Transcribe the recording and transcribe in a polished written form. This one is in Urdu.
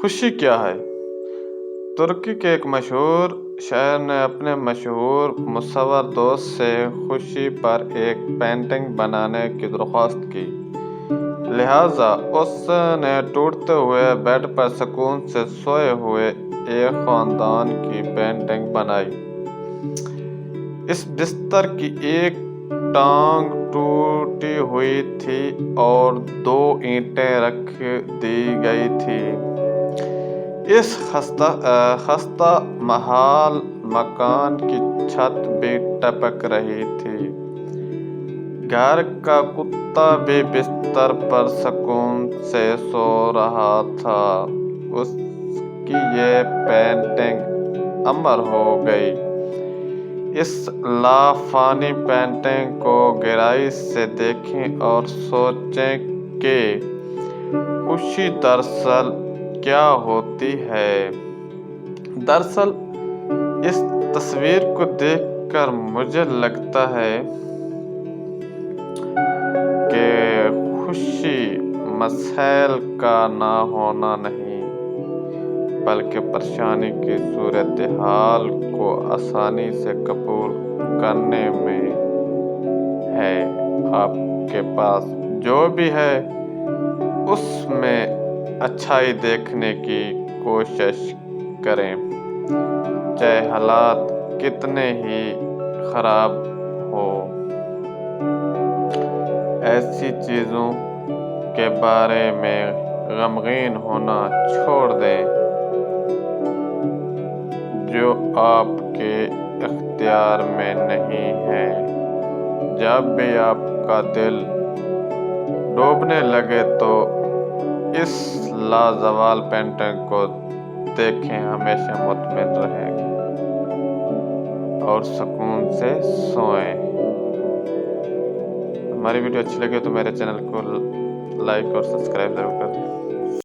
خوشی کیا ہے؟ ترکی کے ایک مشہور شاعر نے اپنے مشہور مصور دوست سے خوشی پر ایک پینٹنگ بنانے کی درخواست کی، لہٰذا اس نے ٹوٹتے ہوئے بیڈ پر سکون سے سوئے ہوئے ایک خاندان کی پینٹنگ بنائی۔ اس بستر کی ایک ٹانگ ٹوٹی ہوئی تھی اور 2 اینٹیں رکھ دی گئی تھیں۔ اس خستہ حال مکان کی چھت بھی ٹپک رہی تھی۔ گھر کا کتا بھی بستر پر سکون سے سو رہا تھا۔ اس کی یہ پینٹنگ امر ہو گئی۔ اس لافانی پینٹنگ کو گہرائی سے دیکھیں اور سوچیں کہ خوشی دراصل کیا ہوتی ہے۔ دراصل اس تصویر کو دیکھ کر مجھے لگتا ہے کہ خوشی مسائل کا نہ ہونا نہیں، بلکہ پریشانی کی صورتحال کو آسانی سے قبول کرنے میں ہے۔ آپ کے پاس جو بھی ہے اس میں اچھائی دیکھنے کی کوشش کریں، چاہے حالات کتنے ہی خراب ہوں۔ ایسی چیزوں کے بارے میں غمگین ہونا چھوڑ دیں جو آپ کے اختیار میں نہیں ہیں۔ جب بھی آپ کا دل ڈوبنے لگے تو اس لازوال پینٹنگ کو دیکھیں، ہمیشہ مطمئن رہیں اور سکون سے سوئیں۔ ہماری ویڈیو اچھی لگے تو میرے چینل کو لائک اور سبسکرائب ضرور کر دیں۔